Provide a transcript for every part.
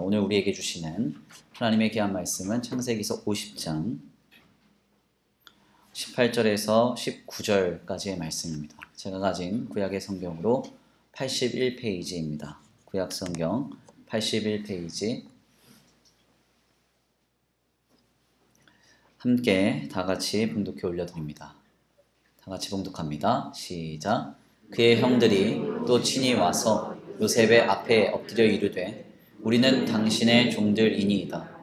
오늘 우리에게 주시는 하나님의 귀한 말씀은 창세기서 50장 18절에서 19절까지의 말씀입니다. 제가 가진 구약의 성경으로 81페이지입니다. 구약 성경 81페이지 함께 다 같이 봉독해 올려드립니다. 다 같이 봉독합니다. 시작. 그의 형들이 또 친히 와서 요셉의 앞에 엎드려 이르되 우리는 당신의 종들이니이다.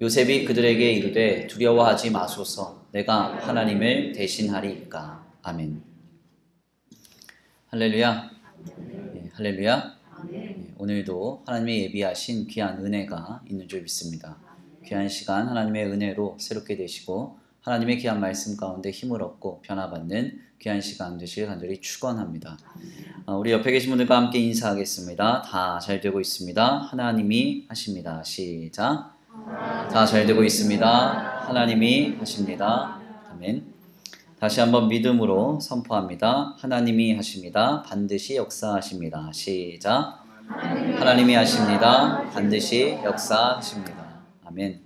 요셉이 그들에게 이르되 두려워하지 마소서. 내가 하나님을 대신하리이까. 아멘. 할렐루야. 네, 할렐루야. 네, 오늘도 하나님의 예비하신 귀한 은혜가 있는 줄 믿습니다. 귀한 시간 하나님의 은혜로 새롭게 되시고 하나님의 귀한 말씀 가운데 힘을 얻고 변화받는 귀한 시간 되시길 간절히 축원합니다. 우리 옆에 계신 분들과 함께 인사하겠습니다. 다 잘 되고 있습니다. 하나님이 하십니다. 시작. 다 잘 되고 있습니다. 하나님이 하십니다. 아멘. 다시 한번 믿음으로 선포합니다. 하나님이 하십니다. 반드시 역사하십니다. 시작. 하나님이 하십니다. 반드시 역사하십니다. 아멘.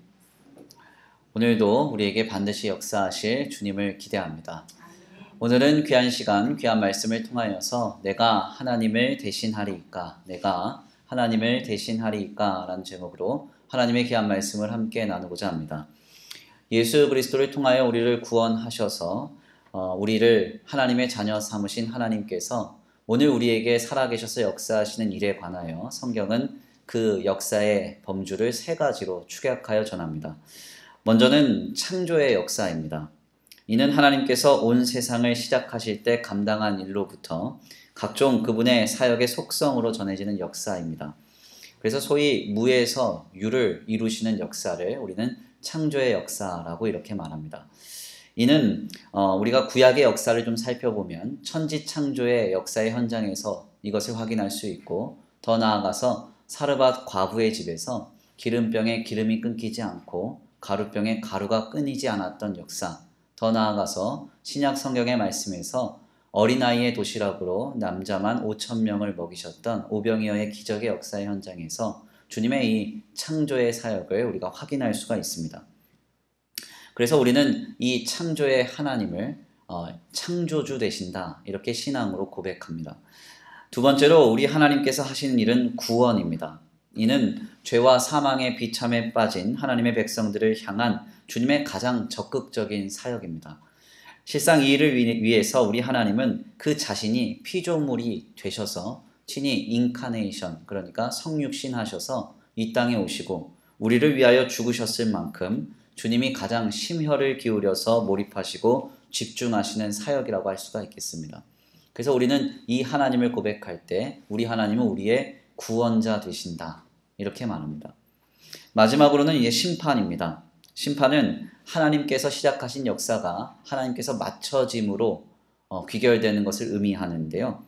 오늘도 우리에게 반드시 역사하실 주님을 기대합니다. 오늘은 귀한 시간, 귀한 말씀을 통하여서 내가 하나님을 대신하리이까, 내가 하나님을 대신하리이까 라는 제목으로 하나님의 귀한 말씀을 함께 나누고자 합니다. 예수 그리스도를 통하여 우리를 구원하셔서 우리를 하나님의 자녀 삼으신 하나님께서 오늘 우리에게 살아계셔서 역사하시는 일에 관하여 성경은 그 역사의 범주를 세 가지로 축약하여 전합니다. 먼저는 창조의 역사입니다. 이는 하나님께서 온 세상을 시작하실 때 감당한 일로부터 각종 그분의 사역의 속성으로 전해지는 역사입니다. 그래서 소위 무에서 유를 이루시는 역사를 우리는 창조의 역사라고 이렇게 말합니다. 이는 우리가 구약의 역사를 좀 살펴보면 천지창조의 역사의 현장에서 이것을 확인할 수 있고, 더 나아가서 사르밧 과부의 집에서 기름병에 기름이 끊기지 않고 가루병에 가루가 끊이지 않았던 역사, 더 나아가서 신약 성경의 말씀에서 어린아이의 도시락으로 남자만 5,000명을 먹이셨던 오병이어의 기적의 역사의 현장에서 주님의 이 창조의 사역을 우리가 확인할 수가 있습니다. 그래서 우리는 이 창조의 하나님을 창조주 되신다, 이렇게 신앙으로 고백합니다. 두 번째로 우리 하나님께서 하시는 일은 구원입니다. 이는 죄와 사망의 비참에 빠진 하나님의 백성들을 향한 주님의 가장 적극적인 사역입니다. 실상 이 일을 위해서 우리 하나님은 그 자신이 피조물이 되셔서 친히 인카네이션, 그러니까 성육신 하셔서 이 땅에 오시고 우리를 위하여 죽으셨을 만큼 주님이 가장 심혈을 기울여서 몰입하시고 집중하시는 사역이라고 할 수가 있겠습니다. 그래서 우리는 이 하나님을 고백할 때 우리 하나님은 우리의 구원자 되신다, 이렇게 말합니다. 마지막으로는 이제 심판입니다. 심판은 하나님께서 시작하신 역사가 하나님께서 맞춰짐으로 귀결되는 것을 의미하는데요.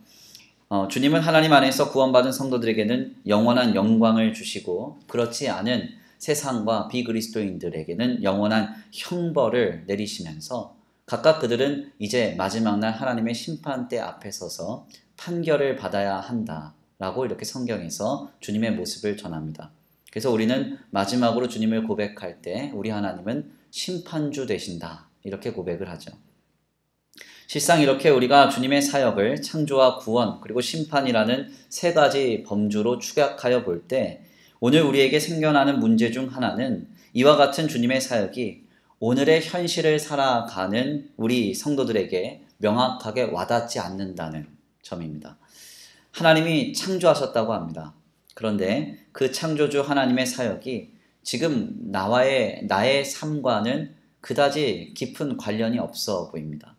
주님은 하나님 안에서 구원받은 성도들에게는 영원한 영광을 주시고 그렇지 않은 세상과 비그리스도인들에게는 영원한 형벌을 내리시면서 각각 그들은 이제 마지막 날 하나님의 심판대 앞에 서서 판결을 받아야 한다라고 이렇게 성경에서 주님의 모습을 전합니다. 그래서 우리는 마지막으로 주님을 고백할 때 우리 하나님은 심판주 되신다, 이렇게 고백을 하죠. 실상 이렇게 우리가 주님의 사역을 창조와 구원 그리고 심판이라는 세 가지 범주로 축약하여 볼 때 오늘 우리에게 생겨나는 문제 중 하나는 이와 같은 주님의 사역이 오늘의 현실을 살아가는 우리 성도들에게 명확하게 와닿지 않는다는 점입니다. 하나님이 창조하셨다고 합니다. 그런데 그 창조주 하나님의 사역이 지금 나의 삶과는 그다지 깊은 관련이 없어 보입니다.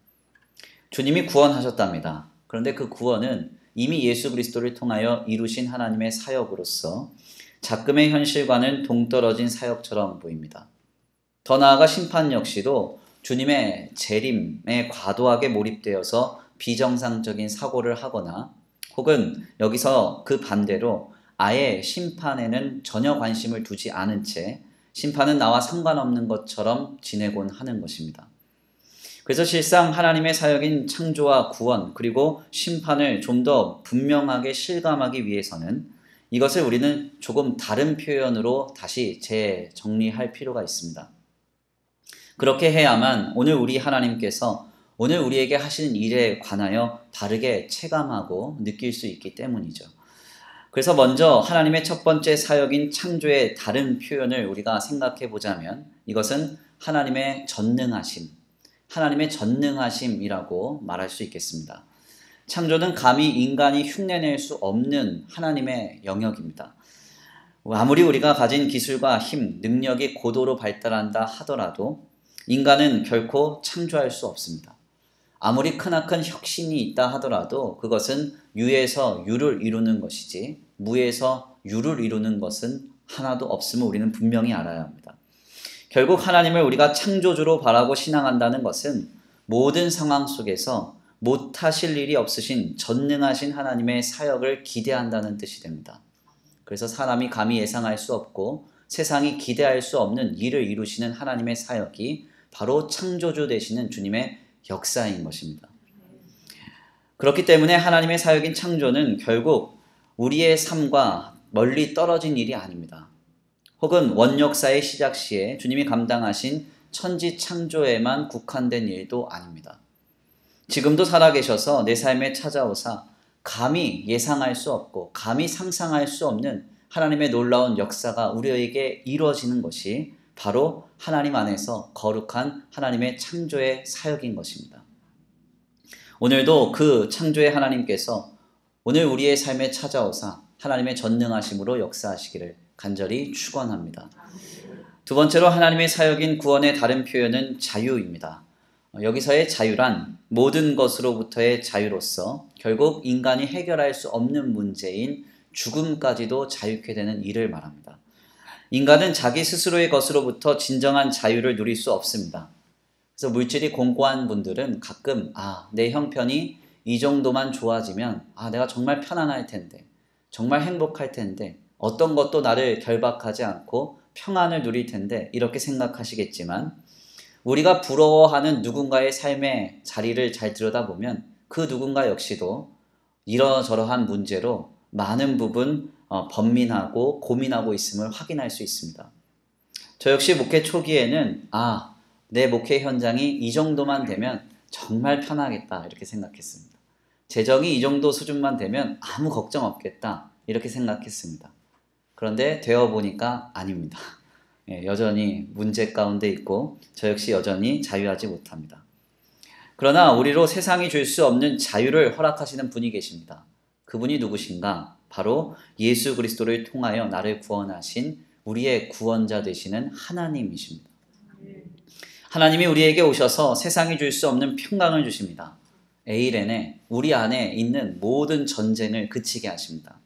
주님이 구원하셨답니다. 그런데 그 구원은 이미 예수 그리스도를 통하여 이루신 하나님의 사역으로서 작금의 현실과는 동떨어진 사역처럼 보입니다. 더 나아가 심판 역시도 주님의 재림에 과도하게 몰입되어서 비정상적인 사고를 하거나 혹은 여기서 그 반대로 아예 심판에는 전혀 관심을 두지 않은 채 심판은 나와 상관없는 것처럼 지내곤 하는 것입니다. 그래서 실상 하나님의 사역인 창조와 구원 그리고 심판을 좀 더 분명하게 실감하기 위해서는 이것을 우리는 조금 다른 표현으로 다시 재정리할 필요가 있습니다. 그렇게 해야만 오늘 우리 하나님께서 오늘 우리에게 하시는 일에 관하여 다르게 체감하고 느낄 수 있기 때문이죠. 그래서 먼저 하나님의 첫 번째 사역인 창조의 다른 표현을 우리가 생각해 보자면 이것은 하나님의 전능하심이라고 말할 수 있겠습니다. 창조는 감히 인간이 흉내낼 수 없는 하나님의 영역입니다. 아무리 우리가 가진 기술과 힘, 능력이 고도로 발달한다 하더라도 인간은 결코 창조할 수 없습니다. 아무리 크나큰 혁신이 있다 하더라도 그것은 유에서 유를 이루는 것이지 무에서 유를 이루는 것은 하나도 없음을 우리는 분명히 알아야 합니다. 결국 하나님을 우리가 창조주로 바라고 신앙한다는 것은 모든 상황 속에서 못하실 일이 없으신 전능하신 하나님의 사역을 기대한다는 뜻이 됩니다. 그래서 사람이 감히 예상할 수 없고 세상이 기대할 수 없는 일을 이루시는 하나님의 사역이 바로 창조주 되시는 주님의 역사인 것입니다. 그렇기 때문에 하나님의 사역인 창조는 결국 우리의 삶과 멀리 떨어진 일이 아닙니다. 혹은 원역사의 시작 시에 주님이 감당하신 천지 창조에만 국한된 일도 아닙니다. 지금도 살아계셔서 내 삶에 찾아오사 감히 예상할 수 없고 감히 상상할 수 없는 하나님의 놀라운 역사가 우리에게 이루어지는 것이 바로 하나님 안에서 거룩한 하나님의 창조의 사역인 것입니다. 오늘도 그 창조의 하나님께서 오늘 우리의 삶에 찾아오사 하나님의 전능하심으로 역사하시기를 간절히 축원합니다. 두 번째로 하나님의 사역인 구원의 다른 표현은 자유입니다. 여기서의 자유란 모든 것으로부터의 자유로서 결국 인간이 해결할 수 없는 문제인 죽음까지도 자유케 되는 일을 말합니다. 인간은 자기 스스로의 것으로부터 진정한 자유를 누릴 수 없습니다. 그래서 물질이 공고한 분들은 가끔 내 형편이 이 정도만 좋아지면 내가 정말 편안할 텐데 정말 행복할 텐데 어떤 것도 나를 결박하지 않고 평안을 누릴 텐데 이렇게 생각하시겠지만 우리가 부러워하는 누군가의 삶의 자리를 잘 들여다보면 그 누군가 역시도 이러저러한 문제로 많은 부분 번민하고 고민하고 있음을 확인할 수 있습니다. 저 역시 목회 초기에는 내 목회 현장이 이 정도만 되면 정말 편하겠다 이렇게 생각했습니다. 재정이 이 정도 수준만 되면 아무 걱정 없겠다 이렇게 생각했습니다. 그런데 되어보니까 아닙니다. 여전히 문제 가운데 있고 저 역시 여전히 자유하지 못합니다. 그러나 우리로 세상이 줄 수 없는 자유를 허락하시는 분이 계십니다. 그분이 누구신가? 바로 예수 그리스도를 통하여 나를 구원하신 우리의 구원자 되시는 하나님이십니다. 하나님이 우리에게 오셔서 세상이 줄 수 없는 평강을 주십니다. 에이렌에 우리 안에 있는 모든 전쟁을 그치게 하십니다.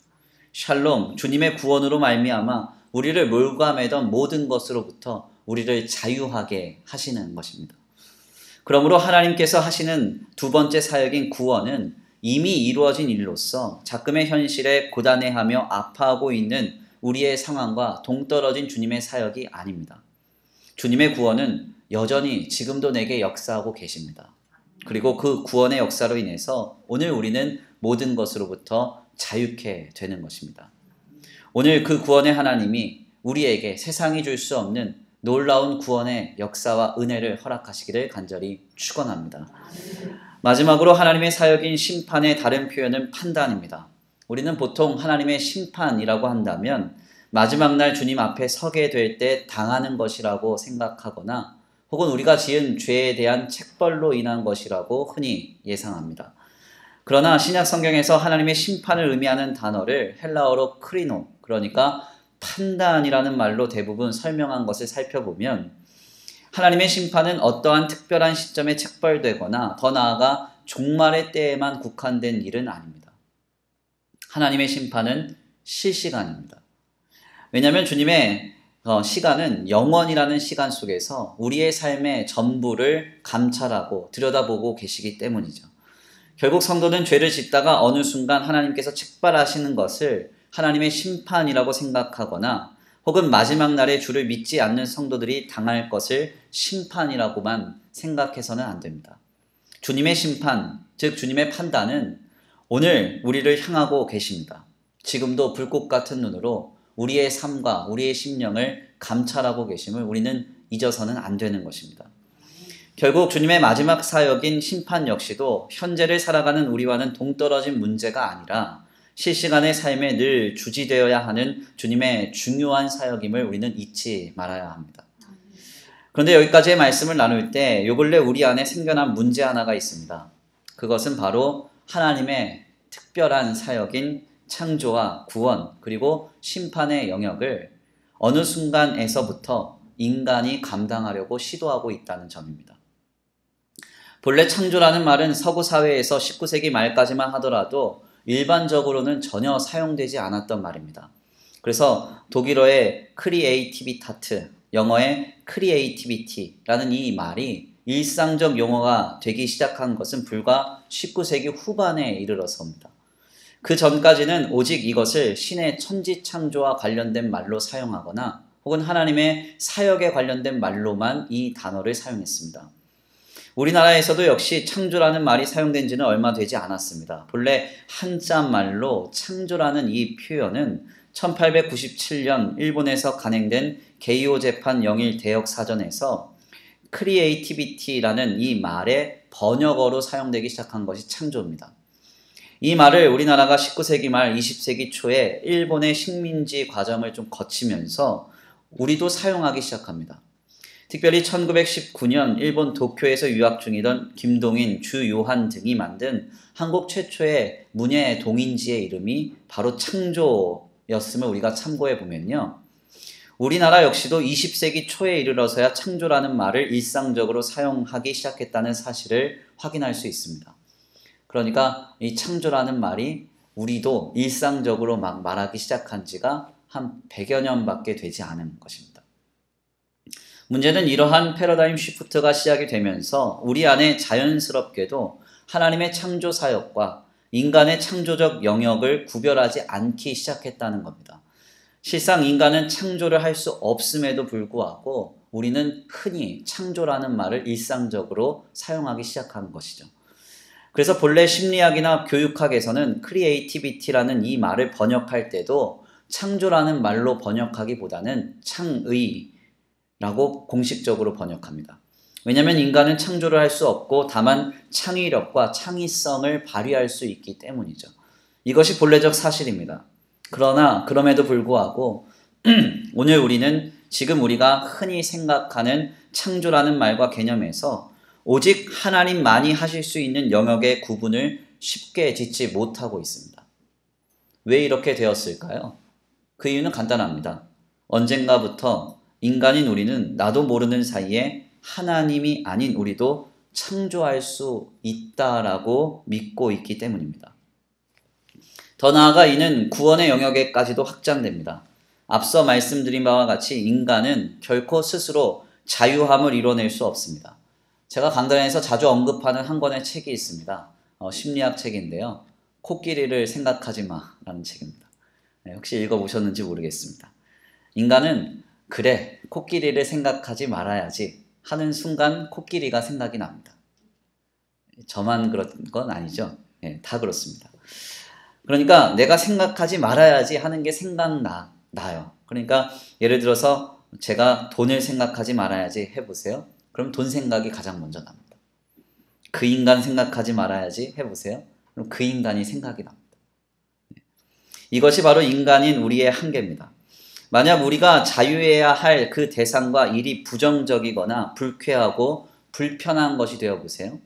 샬롬, 주님의 구원으로 말미암아 우리를 몰감매던 모든 것으로부터 우리를 자유하게 하시는 것입니다. 그러므로 하나님께서 하시는 두 번째 사역인 구원은 이미 이루어진 일로서 작금의 현실에 고단해하며 아파하고 있는 우리의 상황과 동떨어진 주님의 사역이 아닙니다. 주님의 구원은 여전히 지금도 내게 역사하고 계십니다. 그리고 그 구원의 역사로 인해서 오늘 우리는 모든 것으로부터 자유케 되는 것입니다. 오늘 그 구원의 하나님이 우리에게 세상이 줄 수 없는 놀라운 구원의 역사와 은혜를 허락하시기를 간절히 축원합니다. 마지막으로 하나님의 사역인 심판의 다른 표현은 판단입니다. 우리는 보통 하나님의 심판이라고 한다면 마지막 날 주님 앞에 서게 될 때 당하는 것이라고 생각하거나 혹은 우리가 지은 죄에 대한 책벌로 인한 것이라고 흔히 예상합니다. 그러나 신약 성경에서 하나님의 심판을 의미하는 단어를 헬라어로 크리노, 그러니까 판단이라는 말로 대부분 설명한 것을 살펴보면 하나님의 심판은 어떠한 특별한 시점에 책벌되거나 더 나아가 종말의 때에만 국한된 일은 아닙니다. 하나님의 심판은 실시간입니다. 왜냐하면 주님의 시간은 영원이라는 시간 속에서 우리의 삶의 전부를 감찰하고 들여다보고 계시기 때문이죠. 결국 성도는 죄를 짓다가 어느 순간 하나님께서 책발하시는 것을 하나님의 심판이라고 생각하거나 혹은 마지막 날에 주를 믿지 않는 성도들이 당할 것을 심판이라고만 생각해서는 안 됩니다. 주님의 심판, 즉 주님의 판단은 오늘 우리를 향하고 계십니다. 지금도 불꽃 같은 눈으로 우리의 삶과 우리의 심령을 감찰하고 계심을 우리는 잊어서는 안 되는 것입니다. 결국 주님의 마지막 사역인 심판 역시도 현재를 살아가는 우리와는 동떨어진 문제가 아니라 실시간의 삶에 늘 주지되어야 하는 주님의 중요한 사역임을 우리는 잊지 말아야 합니다. 그런데 여기까지의 말씀을 나눌 때 요 근래 우리 안에 생겨난 문제 하나가 있습니다. 그것은 바로 하나님의 특별한 사역인 창조와 구원 그리고 심판의 영역을 어느 순간에서부터 인간이 감당하려고 시도하고 있다는 점입니다. 본래 창조라는 말은 서구 사회에서 19세기 말까지만 하더라도 일반적으로는 전혀 사용되지 않았던 말입니다. 그래서 독일어의 크리에이티비타트, 영어의 크리에이티비티라는 이 말이 일상적 용어가 되기 시작한 것은 불과 19세기 후반에 이르러서입니다. 그 전까지는 오직 이것을 신의 천지창조와 관련된 말로 사용하거나 혹은 하나님의 사역에 관련된 말로만 이 단어를 사용했습니다. 우리나라에서도 역시 창조라는 말이 사용된 지는 얼마 되지 않았습니다. 본래 한자말로 창조라는 이 표현은 1897년 일본에서 간행된 게이오 재판 영일 대역 사전에서 크리에이티비티라는 이 말의 번역어로 사용되기 시작한 것이 창조입니다. 이 말을 우리나라가 19세기 말 20세기 초에 일본의 식민지 과정을 좀 거치면서 우리도 사용하기 시작합니다. 특별히 1919년 일본 도쿄에서 유학 중이던 김동인, 주요한 등이 만든 한국 최초의 문예 동인지의 이름이 바로 창조였음을 우리가 참고해 보면요. 우리나라 역시도 20세기 초에 이르러서야 창조라는 말을 일상적으로 사용하기 시작했다는 사실을 확인할 수 있습니다. 그러니까 이 창조라는 말이 우리도 일상적으로 막 말하기 시작한 지가 한 100여 년밖에 되지 않은 것입니다. 문제는 이러한 패러다임 시프트가 시작이 되면서 우리 안에 자연스럽게도 하나님의 창조 사역과 인간의 창조적 영역을 구별하지 않기 시작했다는 겁니다. 실상 인간은 창조를 할 수 없음에도 불구하고 우리는 흔히 창조라는 말을 일상적으로 사용하기 시작한 것이죠. 그래서 본래 심리학이나 교육학에서는 크리에이티비티라는 이 말을 번역할 때도 창조라는 말로 번역하기보다는 창의 라고 공식적으로 번역합니다. 왜냐하면 인간은 창조를 할 수 없고 다만 창의력과 창의성을 발휘할 수 있기 때문이죠. 이것이 본래적 사실입니다. 그러나 그럼에도 불구하고 오늘 우리는 지금 우리가 흔히 생각하는 창조라는 말과 개념에서 오직 하나님만이 하실 수 있는 영역의 구분을 쉽게 짓지 못하고 있습니다. 왜 이렇게 되었을까요? 그 이유는 간단합니다. 언젠가부터 인간인 우리는 나도 모르는 사이에 하나님이 아닌 우리도 창조할 수 있다라고 믿고 있기 때문입니다. 더 나아가 이는 구원의 영역에까지도 확장됩니다. 앞서 말씀드린 바와 같이 인간은 결코 스스로 자유함을 이뤄낼 수 없습니다. 제가 강단에서 자주 언급하는 한 권의 책이 있습니다. 심리학 책인데요. 코끼리를 생각하지 마라는 책입니다. 혹시 읽어보셨는지 모르겠습니다. 인간은 그래, 코끼리를 생각하지 말아야지 하는 순간 코끼리가 생각이 납니다. 저만 그런 건 아니죠. 다 그렇습니다. 그러니까 내가 생각하지 말아야지 하는 게 생각나요. 그러니까 예를 들어서 제가 돈을 생각하지 말아야지 해보세요. 그럼 돈 생각이 가장 먼저 납니다. 그 인간 생각하지 말아야지 해보세요. 그럼 그 인간이 생각이 납니다. 이것이 바로 인간인 우리의 한계입니다. 만약 우리가 자유해야 할 그 대상과 일이 부정적이거나 불쾌하고 불편한 것이 되어보세요.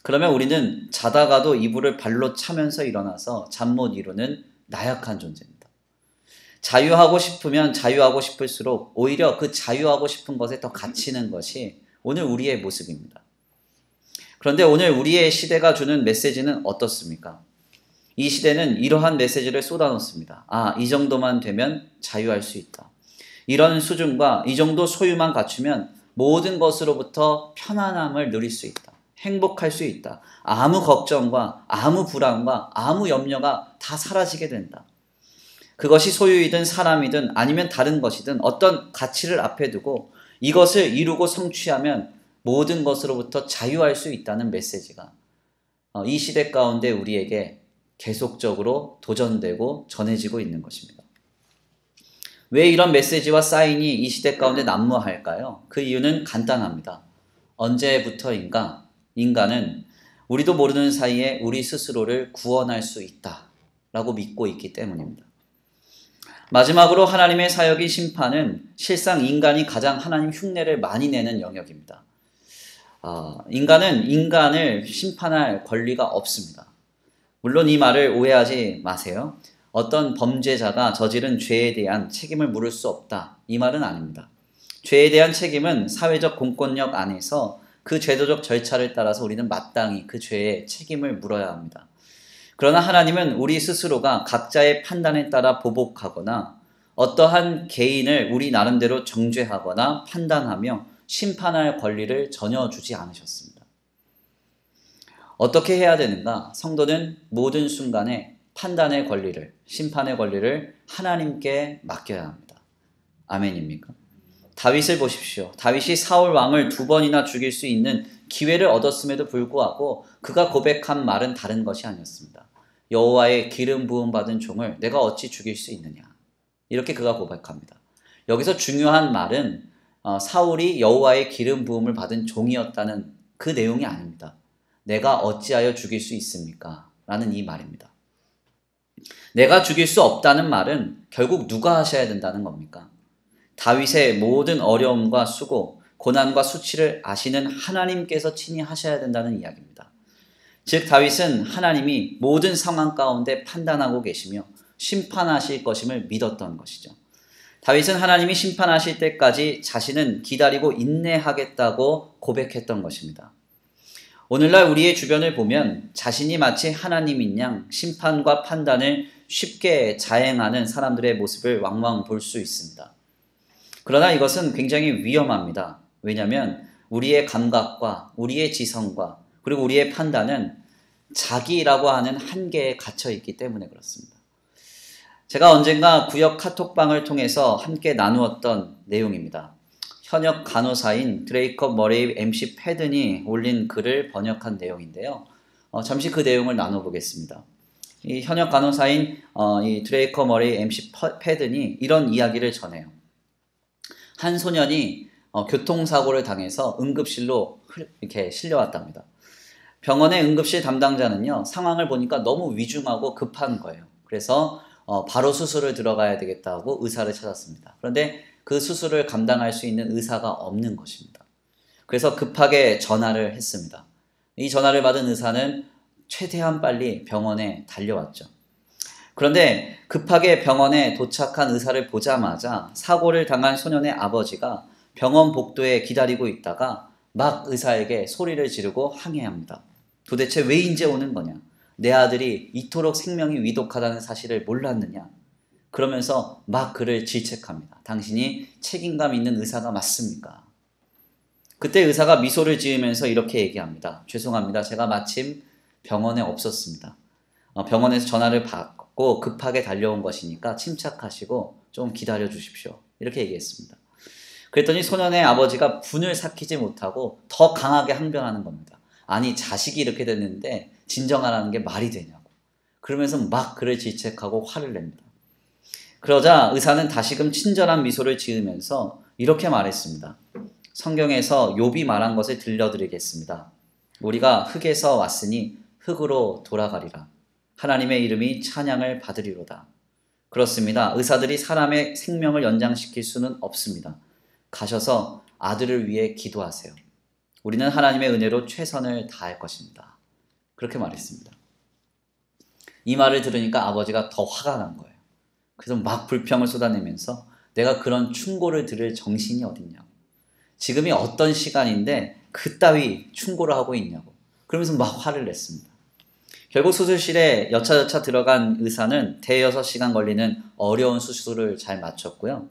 그러면 우리는 자다가도 이불을 발로 차면서 일어나서 잠 못 이루는 나약한 존재입니다. 자유하고 싶으면 자유하고 싶을수록 오히려 그 자유하고 싶은 것에 더 갇히는 것이 오늘 우리의 모습입니다. 그런데 오늘 우리의 시대가 주는 메시지는 어떻습니까? 이 시대는 이러한 메시지를 쏟아놓습니다. 이 정도만 되면 자유할 수 있다. 이런 수준과 이 정도 소유만 갖추면 모든 것으로부터 편안함을 누릴 수 있다. 행복할 수 있다. 아무 걱정과 아무 불안과 아무 염려가 다 사라지게 된다. 그것이 소유이든 사람이든 아니면 다른 것이든 어떤 가치를 앞에 두고 이것을 이루고 성취하면 모든 것으로부터 자유할 수 있다는 메시지가 이 시대 가운데 우리에게 계속적으로 도전되고 전해지고 있는 것입니다. 왜 이런 메시지와 사인이 이 시대 가운데 난무할까요? 그 이유는 간단합니다. 언제부터인가 인간은 우리도 모르는 사이에 우리 스스로를 구원할 수 있다라고 믿고 있기 때문입니다. 마지막으로 하나님의 사역인 심판은 실상 인간이 가장 하나님 흉내를 많이 내는 영역입니다. 인간은 인간을 심판할 권리가 없습니다. 물론 이 말을 오해하지 마세요. 어떤 범죄자가 저지른 죄에 대한 책임을 물을 수 없다. 이 말은 아닙니다. 죄에 대한 책임은 사회적 공권력 안에서 그 제도적 절차를 따라서 우리는 마땅히 그 죄의 책임을 물어야 합니다. 그러나 하나님은 우리 스스로가 각자의 판단에 따라 보복하거나 어떠한 개인을 우리 나름대로 정죄하거나 판단하며 심판할 권리를 전혀 주지 않으셨습니다. 어떻게 해야 되는가? 성도는 모든 순간에 판단의 권리를, 심판의 권리를 하나님께 맡겨야 합니다. 아멘입니까? 다윗을 보십시오. 다윗이 사울 왕을 2번이나 죽일 수 있는 기회를 얻었음에도 불구하고 그가 고백한 말은 다른 것이 아니었습니다. 여호와의 기름 부음 받은 종을 내가 어찌 죽일 수 있느냐. 이렇게 그가 고백합니다. 여기서 중요한 말은 사울이 여호와의 기름 부음을 받은 종이었다는 그 내용이 아닙니다. 내가 어찌하여 죽일 수 있습니까? 라는 이 말입니다. 내가 죽일 수 없다는 말은 결국 누가 하셔야 된다는 겁니까? 다윗의 모든 어려움과 수고, 고난과 수치를 아시는 하나님께서 친히 하셔야 된다는 이야기입니다. 즉 다윗은 하나님이 모든 상황 가운데 판단하고 계시며 심판하실 것임을 믿었던 것이죠. 다윗은 하나님이 심판하실 때까지 자신은 기다리고 인내하겠다고 고백했던 것입니다. 오늘날 우리의 주변을 보면 자신이 마치 하나님인 양 심판과 판단을 쉽게 자행하는 사람들의 모습을 왕왕 볼 수 있습니다. 그러나 이것은 굉장히 위험합니다. 왜냐하면 우리의 감각과 우리의 지성과 그리고 우리의 판단은 자기라고 하는 한계에 갇혀 있기 때문에 그렇습니다. 제가 언젠가 구역 카톡방을 통해서 함께 나누었던 내용입니다. 현역 간호사인 드레이커 머레이 MC 패든이 올린 글을 번역한 내용인데요. 잠시 그 내용을 나눠보겠습니다. 이 현역 간호사인 이 드레이커 머레이 MC 패든이 이런 이야기를 전해요. 한 소년이 교통사고를 당해서 응급실로 이렇게 실려왔답니다. 병원의 응급실 담당자는요, 상황을 보니까 너무 위중하고 급한 거예요. 그래서 바로 수술을 들어가야 되겠다고 의사를 찾았습니다. 그런데 그 수술을 감당할 수 있는 의사가 없는 것입니다. 그래서 급하게 전화를 했습니다. 이 전화를 받은 의사는 최대한 빨리 병원에 달려왔죠. 그런데 급하게 병원에 도착한 의사를 보자마자 사고를 당한 소년의 아버지가 병원 복도에 기다리고 있다가 막 의사에게 소리를 지르고 항의합니다. 도대체 왜 이제 오는 거냐? 내 아들이 이토록 생명이 위독하다는 사실을 몰랐느냐? 그러면서 막 그를 질책합니다. 당신이 책임감 있는 의사가 맞습니까? 그때 의사가 미소를 지으면서 이렇게 얘기합니다. 죄송합니다. 제가 마침 병원에 없었습니다. 병원에서 전화를 받고 급하게 달려온 것이니까 침착하시고 좀 기다려 주십시오. 이렇게 얘기했습니다. 그랬더니 소년의 아버지가 분을 삭히지 못하고 더 강하게 항변하는 겁니다. 아니 자식이 이렇게 됐는데 진정하라는 게 말이 되냐고. 그러면서 막 그를 질책하고 화를 냅니다. 그러자 의사는 다시금 친절한 미소를 지으면서 이렇게 말했습니다. 성경에서 욥이 말한 것을 들려드리겠습니다. 우리가 흙에서 왔으니 흙으로 돌아가리라. 하나님의 이름이 찬양을 받으리로다. 그렇습니다. 의사들이 사람의 생명을 연장시킬 수는 없습니다. 가셔서 아들을 위해 기도하세요. 우리는 하나님의 은혜로 최선을 다할 것입니다. 그렇게 말했습니다. 이 말을 들으니까 아버지가 더 화가 난 거예요. 그래서 막 불평을 쏟아내면서 내가 그런 충고를 들을 정신이 어딨냐고. 지금이 어떤 시간인데 그따위 충고를 하고 있냐고. 그러면서 막 화를 냈습니다. 결국 수술실에 여차저차 들어간 의사는 대여섯 시간 걸리는 어려운 수술을 잘 마쳤고요.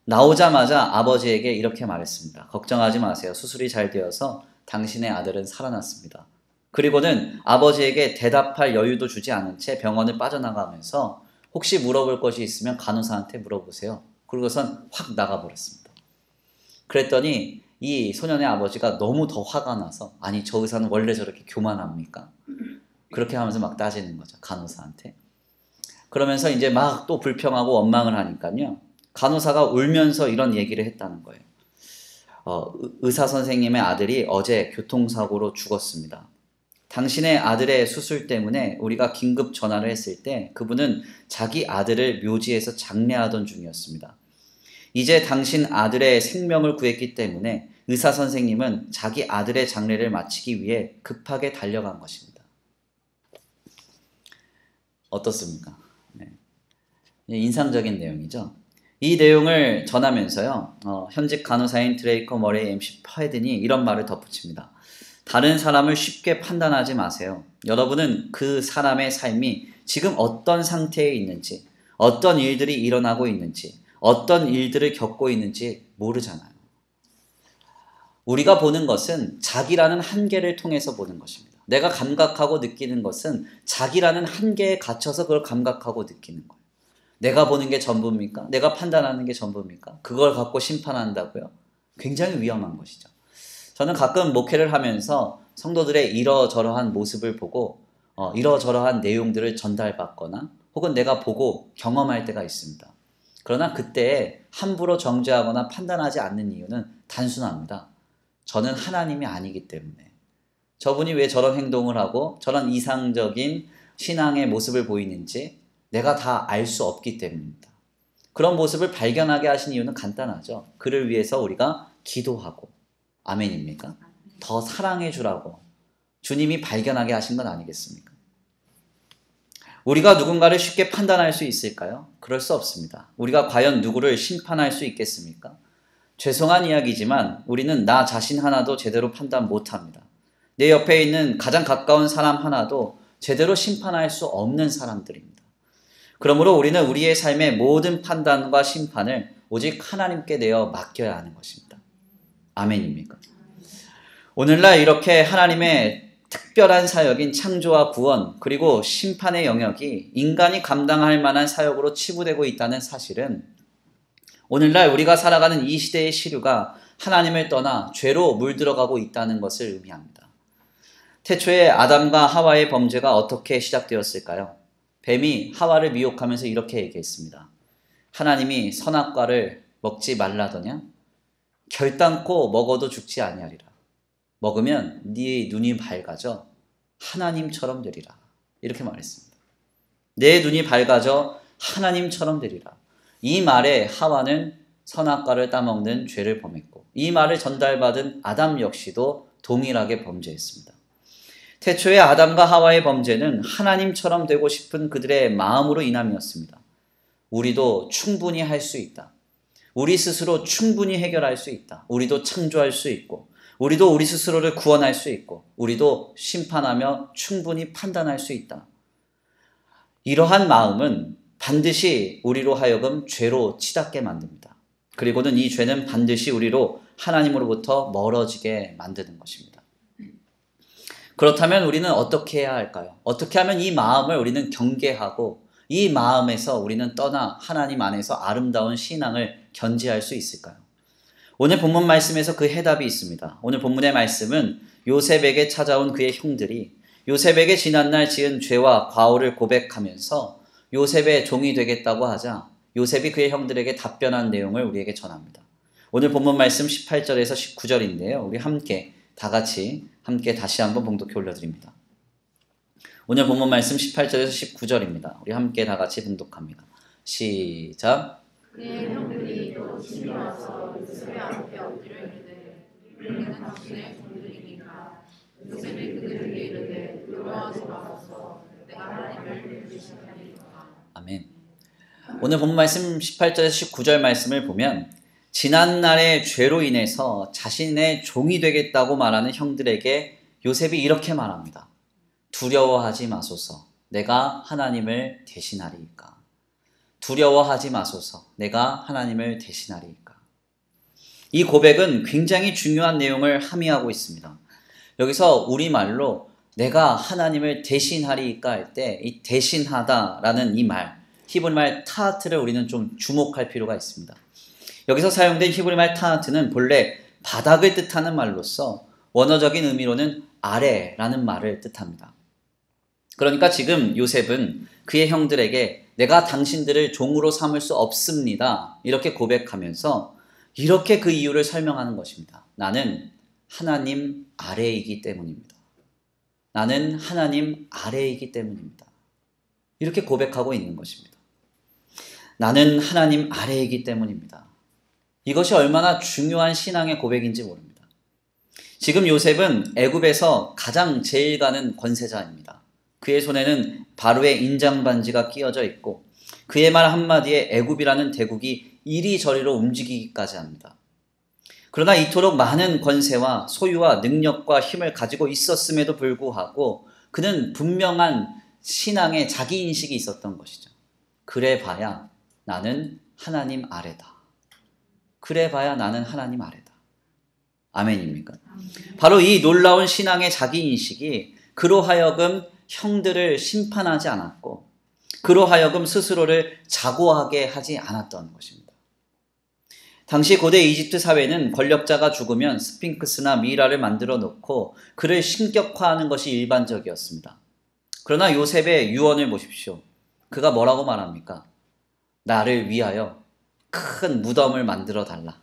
나오자마자 아버지에게 이렇게 말했습니다. 걱정하지 마세요. 수술이 잘 되어서 당신의 아들은 살아났습니다. 그리고는 아버지에게 대답할 여유도 주지 않은 채 병원을 빠져나가면서 혹시 물어볼 것이 있으면 간호사한테 물어보세요. 그러고선 확 나가버렸습니다. 그랬더니 이 소년의 아버지가 너무 더 화가 나서 아니 저 의사는 원래 저렇게 교만합니까? 그렇게 하면서 막 따지는 거죠. 간호사한테. 그러면서 이제 막 또 불평하고 원망을 하니까요. 간호사가 울면서 이런 얘기를 했다는 거예요. 의사 선생님의 아들이 어제 교통사고로 죽었습니다. 당신의 아들의 수술 때문에 우리가 긴급 전화를 했을 때 그분은 자기 아들을 묘지에서 장례하던 중이었습니다. 이제 당신 아들의 생명을 구했기 때문에 의사 선생님은 자기 아들의 장례를 마치기 위해 급하게 달려간 것입니다. 어떻습니까? 네. 인상적인 내용이죠. 이 내용을 전하면서요, 현직 간호사인 드레이커 머레이 MC 파헤든이 이런 말을 덧붙입니다. 다른 사람을 쉽게 판단하지 마세요. 여러분은 그 사람의 삶이 지금 어떤 상태에 있는지, 어떤 일들이 일어나고 있는지, 어떤 일들을 겪고 있는지 모르잖아요. 우리가 보는 것은 자기라는 한계를 통해서 보는 것입니다. 내가 감각하고 느끼는 것은 자기라는 한계에 갇혀서 그걸 감각하고 느끼는 거예요. 내가 보는 게 전부입니까? 내가 판단하는 게 전부입니까? 그걸 갖고 심판한다고요? 굉장히 위험한 것이죠. 저는 가끔 목회를 하면서 성도들의 이러저러한 모습을 보고 이러저러한 내용들을 전달받거나 혹은 내가 보고 경험할 때가 있습니다. 그러나 그때 함부로 정죄하거나 판단하지 않는 이유는 단순합니다. 저는 하나님이 아니기 때문에. 저분이 왜 저런 행동을 하고 저런 이상적인 신앙의 모습을 보이는지 내가 다 알 수 없기 때문입니다. 그런 모습을 발견하게 하신 이유는 간단하죠. 그를 위해서 우리가 기도하고, 아멘입니까? 더 사랑해 주라고 주님이 발견하게 하신 건 아니겠습니까? 우리가 누군가를 쉽게 판단할 수 있을까요? 그럴 수 없습니다. 우리가 과연 누구를 심판할 수 있겠습니까? 죄송한 이야기지만 우리는 나 자신 하나도 제대로 판단 못합니다. 내 옆에 있는 가장 가까운 사람 하나도 제대로 심판할 수 없는 사람들입니다. 그러므로 우리는 우리의 삶의 모든 판단과 심판을 오직 하나님께 내어 맡겨야 하는 것입니다. 아멘입니까? 오늘날 이렇게 하나님의 특별한 사역인 창조와 구원 그리고 심판의 영역이 인간이 감당할 만한 사역으로 치부되고 있다는 사실은 오늘날 우리가 살아가는 이 시대의 시류가 하나님을 떠나 죄로 물들어가고 있다는 것을 의미합니다. 태초에 아담과 하와의 범죄가 어떻게 시작되었을까요? 뱀이 하와를 미혹하면서 이렇게 얘기했습니다. 하나님이 선악과를 먹지 말라더냐? 결단코 먹어도 죽지 아니하리라. 먹으면 네 눈이 밝아져 하나님처럼 되리라. 이렇게 말했습니다. 내 눈이 밝아져 하나님처럼 되리라. 이 말에 하와는 선악과를 따먹는 죄를 범했고 이 말을 전달받은 아담 역시도 동일하게 범죄했습니다. 태초에 아담과 하와의 범죄는 하나님처럼 되고 싶은 그들의 마음으로 인함이었습니다. 우리도 충분히 할 수 있다. 우리 스스로 충분히 해결할 수 있다. 우리도 창조할 수 있고 우리도 우리 스스로를 구원할 수 있고 우리도 심판하며 충분히 판단할 수 있다. 이러한 마음은 반드시 우리로 하여금 죄로 치닫게 만듭니다. 그리고는 이 죄는 반드시 우리로 하나님으로부터 멀어지게 만드는 것입니다. 그렇다면 우리는 어떻게 해야 할까요? 어떻게 하면 이 마음을 우리는 경계하고 이 마음에서 우리는 떠나 하나님 안에서 아름다운 신앙을 견지할 수 있을까요? 오늘 본문 말씀에서 그 해답이 있습니다. 오늘 본문의 말씀은 요셉에게 찾아온 그의 형들이 요셉에게 지난날 지은 죄와 과오를 고백하면서 요셉의 종이 되겠다고 하자 요셉이 그의 형들에게 답변한 내용을 우리에게 전합니다. 오늘 본문 말씀 18절에서 19절인데요. 우리 함께 다시 한번 봉독해 올려드립니다. 오늘 본문 말씀 18절에서 19절입니다. 우리 함께 다 같이 봉독합니다. 시작. 그의 형들이 또 친히 와서 요셉의 앞에 엎드려 이르되 우리는 당신의 종들이니까. 요셉이 그들에게 이르되 두려워하지 마소서. 내가 하나님을 의지하리이다. 아멘. 오늘 본문 말씀 18절에서 19절 말씀을 보면 지난날의 죄로 인해서 자신의 종이 되겠다고 말하는 형들에게 요셉이 이렇게 말합니다. 두려워하지 마소서. 내가 하나님을 대신하리이까. 두려워하지 마소서. 내가 하나님을 대신하리이까. 이 고백은 굉장히 중요한 내용을 함의하고 있습니다. 여기서 우리말로 내가 하나님을 대신하리이까 할 때 이 대신하다라는 이 말, 히브리말 타하트를 우리는 좀 주목할 필요가 있습니다. 여기서 사용된 히브리말 타하트는 본래 바닥을 뜻하는 말로서 원어적인 의미로는 아래라는 말을 뜻합니다. 그러니까 지금 요셉은 그의 형들에게 내가 당신들을 종으로 삼을 수 없습니다. 이렇게 고백하면서 이렇게 그 이유를 설명하는 것입니다. 나는 하나님 아래이기 때문입니다. 나는 하나님 아래이기 때문입니다. 이렇게 고백하고 있는 것입니다. 나는 하나님 아래이기 때문입니다. 이것이 얼마나 중요한 신앙의 고백인지 모릅니다. 지금 요셉은 애굽에서 가장 제일 가는 권세자입니다. 그의 손에는 바로의 인장반지가 끼어져 있고 그의 말 한마디에 애굽이라는 대국이 이리저리로 움직이기까지 합니다. 그러나 이토록 많은 권세와 소유와 능력과 힘을 가지고 있었음에도 불구하고 그는 분명한 신앙의 자기인식이 있었던 것이죠. 그래봐야 나는 하나님 아래다. 그래봐야 나는 하나님 아래다. 아멘입니까? 바로 이 놀라운 신앙의 자기인식이 그로 하여금 형들을 심판하지 않았고 그로 하여금 스스로를 자고하게 하지 않았던 것입니다. 당시 고대 이집트 사회는 권력자가 죽으면 스핑크스나 미이라를 만들어 놓고 그를 신격화하는 것이 일반적이었습니다. 그러나 요셉의 유언을 보십시오. 그가 뭐라고 말합니까? 나를 위하여 큰 무덤을 만들어 달라.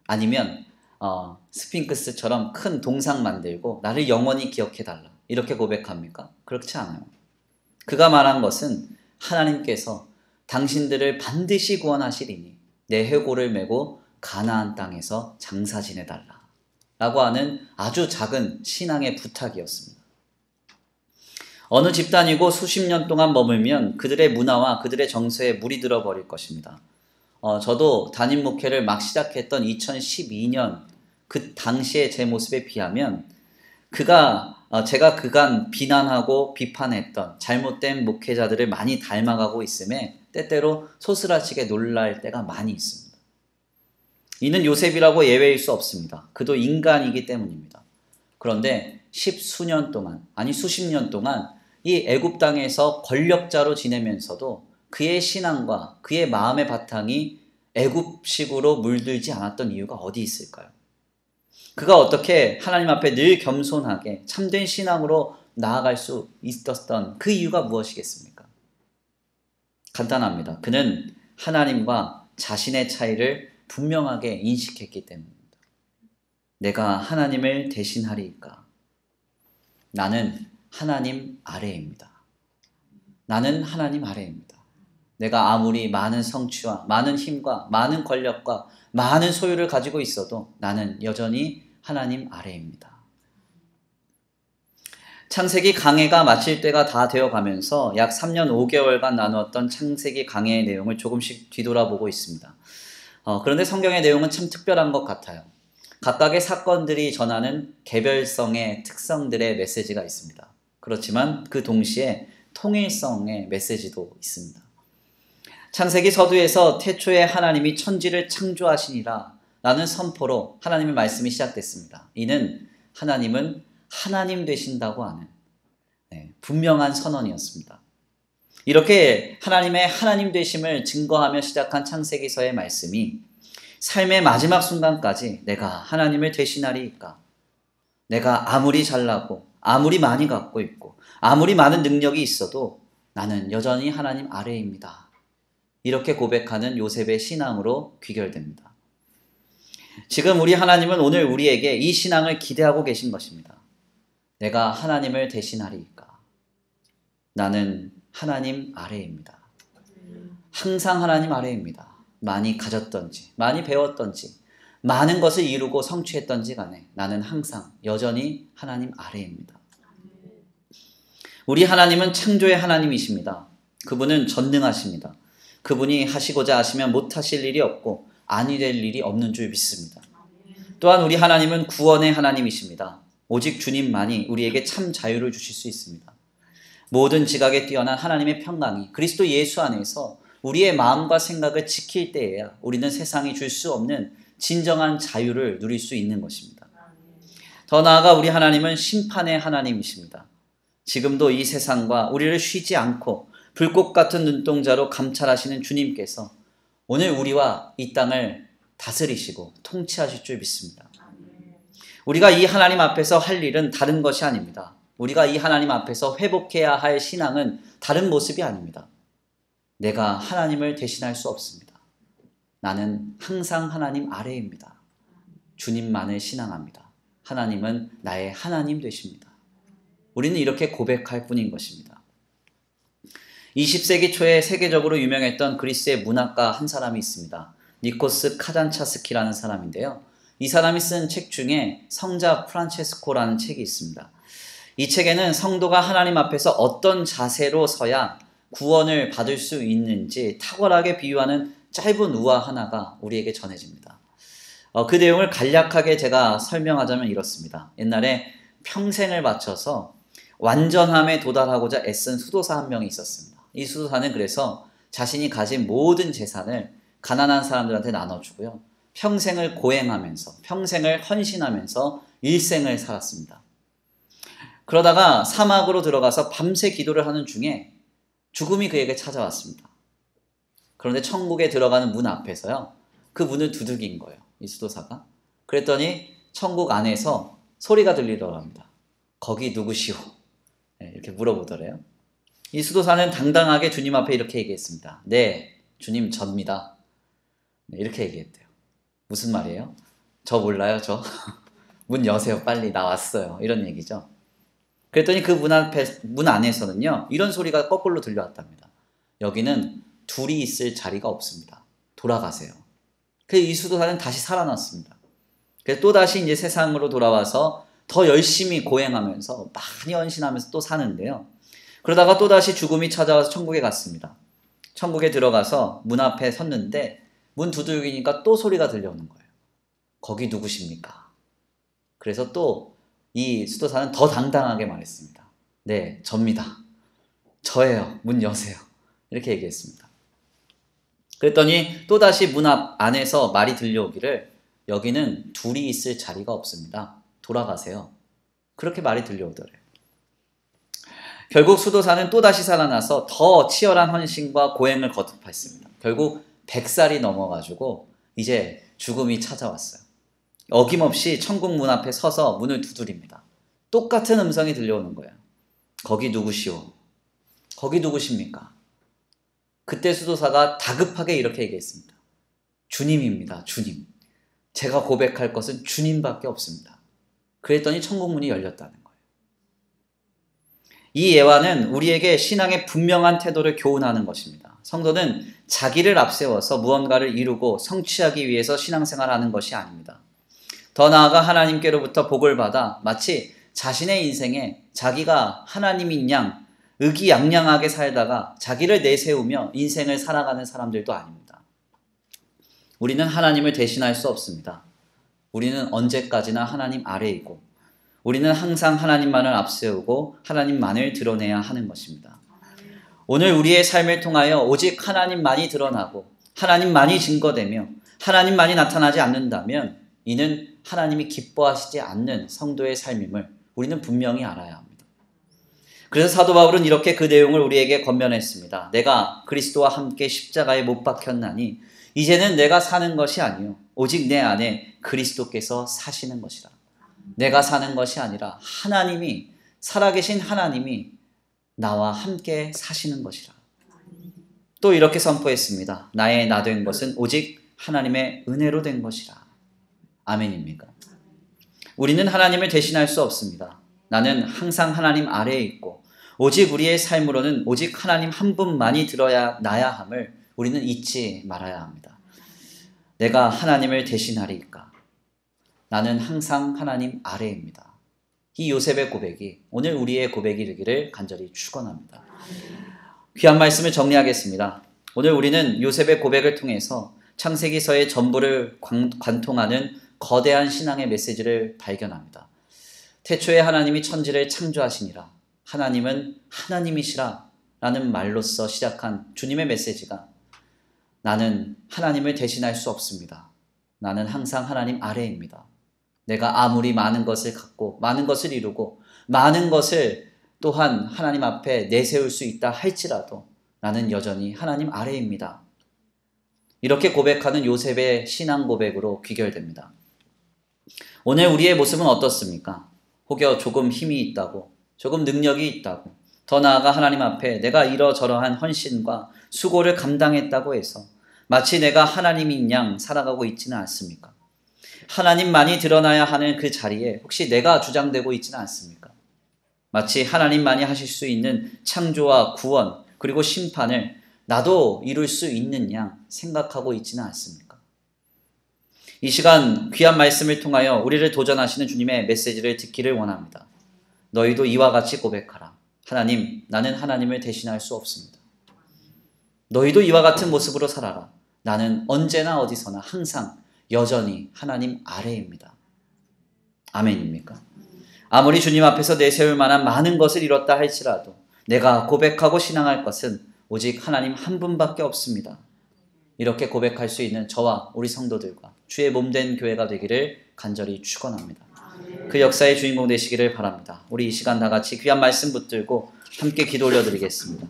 아니면 스핑크스처럼 큰 동상 만들고 나를 영원히 기억해 달라. 이렇게 고백합니까? 그렇지 않아요. 그가 말한 것은 하나님께서 당신들을 반드시 구원하시리니 내 해골을 메고 가나안 땅에서 장사 지내달라 라고 하는 아주 작은 신앙의 부탁이었습니다. 어느 집단이고 수십 년 동안 머물면 그들의 문화와 그들의 정서에 물이 들어버릴 것입니다. 저도 담임 목회를 막 시작했던 2012년 그 당시의 제 모습에 비하면 제가 그간 비난하고 비판했던 잘못된 목회자들을 많이 닮아가고 있음에 때때로 소스라치게 놀랄 때가 많이 있습니다. 이는 요셉이라고 예외일 수 없습니다. 그도 인간이기 때문입니다. 그런데 십수년 동안, 아니 수십 년 동안 이 애굽 땅에서 권력자로 지내면서도 그의 신앙과 그의 마음의 바탕이 애굽식으로 물들지 않았던 이유가 어디 있을까요? 그가 어떻게 하나님 앞에 늘 겸손하게 참된 신앙으로 나아갈 수 있었던 그 이유가 무엇이겠습니까? 간단합니다. 그는 하나님과 자신의 차이를 분명하게 인식했기 때문입니다. 내가 하나님을 대신하리이까? 나는 하나님 아래입니다. 나는 하나님 아래입니다. 내가 아무리 많은 성취와 많은 힘과 많은 권력과 많은 소유를 가지고 있어도 나는 여전히 하나님 아래입니다. 창세기 강해가 마칠 때가 다 되어가면서 약 3년 5개월간 나누었던 창세기 강해의 내용을 조금씩 뒤돌아보고 있습니다. 그런데 성경의 내용은 참 특별한 것 같아요. 각각의 사건들이 전하는 개별성의 특성들의 메시지가 있습니다. 그렇지만 그 동시에 통일성의 메시지도 있습니다. 창세기 서두에서 태초에 하나님이 천지를 창조하시니라 라는 선포로 하나님의 말씀이 시작됐습니다. 이는 하나님은 하나님 되신다고 하는 분명한 선언이었습니다. 이렇게 하나님의 하나님 되심을 증거하며 시작한 창세기서의 말씀이 삶의 마지막 순간까지 내가 하나님을 대신하리이까? 내가 아무리 잘나고 아무리 많이 갖고 있고 아무리 많은 능력이 있어도 나는 여전히 하나님 아래입니다. 이렇게 고백하는 요셉의 신앙으로 귀결됩니다. 지금 우리 하나님은 오늘 우리에게 이 신앙을 기대하고 계신 것입니다. 내가 하나님을 대신하리이까? 나는 하나님 아래입니다. 항상 하나님 아래입니다. 많이 가졌던지 많이 배웠던지 많은 것을 이루고 성취했던지 간에 나는 항상 여전히 하나님 아래입니다. 우리 하나님은 창조의 하나님이십니다. 그분은 전능하십니다. 그분이 하시고자 하시면 못하실 일이 없고 아니 될 일이 없는 줄 믿습니다. 또한 우리 하나님은 구원의 하나님이십니다. 오직 주님만이 우리에게 참 자유를 주실 수 있습니다. 모든 지각에 뛰어난 하나님의 평강이 그리스도 예수 안에서 우리의 마음과 생각을 지킬 때에야 우리는 세상이 줄 수 없는 진정한 자유를 누릴 수 있는 것입니다. 더 나아가 우리 하나님은 심판의 하나님이십니다. 지금도 이 세상과 우리를 쉬지 않고 불꽃 같은 눈동자로 감찰하시는 주님께서 오늘 우리와 이 땅을 다스리시고 통치하실 줄 믿습니다. 우리가 이 하나님 앞에서 할 일은 다른 것이 아닙니다. 우리가 이 하나님 앞에서 회복해야 할 신앙은 다른 모습이 아닙니다. 내가 하나님을 대신할 수 없습니다. 나는 항상 하나님 아래입니다. 주님만을 신앙합니다. 하나님은 나의 하나님 되십니다. 우리는 이렇게 고백할 뿐인 것입니다. 20세기 초에 세계적으로 유명했던 그리스의 문학가 한 사람이 있습니다. 니코스 카잔차스키라는 사람인데요. 이 사람이 쓴 책 중에 성자 프란체스코라는 책이 있습니다. 이 책에는 성도가 하나님 앞에서 어떤 자세로 서야 구원을 받을 수 있는지 탁월하게 비유하는 짧은 우화 하나가 우리에게 전해집니다. 그 내용을 간략하게 제가 설명하자면 이렇습니다. 옛날에 평생을 바쳐서 완전함에 도달하고자 애쓴 수도사 한 명이 있었습니다. 이 수도사는 그래서 자신이 가진 모든 재산을 가난한 사람들한테 나눠주고요. 평생을 고행하면서, 평생을 헌신하면서 일생을 살았습니다. 그러다가 사막으로 들어가서 밤새 기도를 하는 중에 죽음이 그에게 찾아왔습니다. 그런데 천국에 들어가는 문 앞에서요, 그 문을 두들긴 거예요, 이 수도사가. 그랬더니 천국 안에서 소리가 들리더랍니다. 거기 누구시오? 네, 이렇게 물어보더래요. 이 수도사는 당당하게 주님 앞에 이렇게 얘기했습니다. 네, 주님 접니다. 네, 이렇게 얘기했대요. 무슨 말이에요? 저 몰라요, 저. 문 여세요, 빨리 나왔어요. 이런 얘기죠. 그랬더니 그 문 안에서는요, 이런 소리가 거꾸로 들려왔답니다. 여기는 둘이 있을 자리가 없습니다. 돌아가세요. 그래서 이 수도사는 다시 살아났습니다. 그래서 또다시 이제 세상으로 돌아와서 더 열심히 고행하면서 많이 헌신하면서 또 사는데요. 그러다가 또다시 죽음이 찾아와서 천국에 갔습니다. 천국에 들어가서 문 앞에 섰는데 문 두들기니까 또 소리가 들려오는 거예요. 거기 누구십니까? 그래서 또 이 수도사는 더 당당하게 말했습니다. 네, 접니다. 저예요. 문 여세요. 이렇게 얘기했습니다. 그랬더니 또다시 문 안에서 말이 들려오기를 여기는 둘이 있을 자리가 없습니다. 돌아가세요. 그렇게 말이 들려오더래요. 결국 수도사는 또다시 살아나서 더 치열한 헌신과 고행을 거듭했습니다. 결국 100살이 넘어가지고 이제 죽음이 찾아왔어요. 어김없이 천국 문 앞에 서서 문을 두드립니다. 똑같은 음성이 들려오는 거예요. 거기 누구시오? 거기 누구십니까? 그때 수도사가 다급하게 이렇게 얘기했습니다. 주님입니다. 주님. 제가 고백할 것은 주님밖에 없습니다. 그랬더니 천국 문이 열렸다는 거예요. 이 예화는 우리에게 신앙의 분명한 태도를 교훈하는 것입니다. 성도는 자기를 앞세워서 무언가를 이루고 성취하기 위해서 신앙생활하는 것이 아닙니다. 더 나아가 하나님께로부터 복을 받아 마치 자신의 인생에 자기가 하나님인 양 의기양양하게 살다가 자기를 내세우며 인생을 살아가는 사람들도 아닙니다. 우리는 하나님을 대신할 수 없습니다. 우리는 언제까지나 하나님 아래이고 우리는 항상 하나님만을 앞세우고 하나님만을 드러내야 하는 것입니다. 오늘 우리의 삶을 통하여 오직 하나님만이 드러나고 하나님만이 증거되며 하나님만이 나타나지 않는다면 이는 하나님이 기뻐하시지 않는 성도의 삶임을 우리는 분명히 알아야 합니다. 그래서 사도 바울은 이렇게 그 내용을 우리에게 권면했습니다. 내가 그리스도와 함께 십자가에 못 박혔나니 이제는 내가 사는 것이 아니요 오직 내 안에 그리스도께서 사시는 것이라. 내가 사는 것이 아니라 하나님이 살아계신 하나님이 나와 함께 사시는 것이라. 또 이렇게 선포했습니다. 나의 나 된 것은 오직 하나님의 은혜로 된 것이라. 아멘입니까? 우리는 하나님을 대신할 수 없습니다. 나는 항상 하나님 아래에 있고 오직 우리의 삶으로는 오직 하나님 한 분만이 나야 함을 우리는 잊지 말아야 합니다. 내가 하나님을 대신하리이까? 나는 항상 하나님 아래입니다. 이 요셉의 고백이 오늘 우리의 고백이 되기를 간절히 축원합니다. 귀한 말씀을 정리하겠습니다. 오늘 우리는 요셉의 고백을 통해서 창세기서의 전부를 관통하는 거대한 신앙의 메시지를 발견합니다. 태초에 하나님이 천지를 창조하시니라. 하나님은 하나님이시라 라는 말로써 시작한 주님의 메시지가 나는 하나님을 대신할 수 없습니다. 나는 항상 하나님 아래입니다. 내가 아무리 많은 것을 갖고 많은 것을 이루고 많은 것을 또한 하나님 앞에 내세울 수 있다 할지라도 나는 여전히 하나님 아래입니다. 이렇게 고백하는 요셉의 신앙 고백으로 귀결됩니다. 오늘 우리의 모습은 어떻습니까? 혹여 조금 힘이 있다고, 조금 능력이 있다고, 더 나아가 하나님 앞에 내가 이러저러한 헌신과 수고를 감당했다고 해서 마치 내가 하나님인 양 살아가고 있지는 않습니까? 하나님만이 드러나야 하는 그 자리에 혹시 내가 주장되고 있지는 않습니까? 마치 하나님만이 하실 수 있는 창조와 구원 그리고 심판을 나도 이룰 수 있는 양 생각하고 있지는 않습니까? 이 시간 귀한 말씀을 통하여 우리를 도전하시는 주님의 메시지를 듣기를 원합니다. 너희도 이와 같이 고백하라. 하나님, 나는 하나님을 대신할 수 없습니다. 너희도 이와 같은 모습으로 살아라. 나는 언제나 어디서나 항상 여전히 하나님 아래입니다. 아멘입니까? 아무리 주님 앞에서 내세울 만한 많은 것을 이뤘다 할지라도 내가 고백하고 신앙할 것은 오직 하나님 한 분밖에 없습니다. 이렇게 고백할 수 있는 저와 우리 성도들과 주의 몸된 교회가 되기를 간절히 축원합니다. 그 역사의 주인공 되시기를 바랍니다. 우리 이 시간 다 같이 귀한 말씀 붙들고 함께 기도 올려드리겠습니다.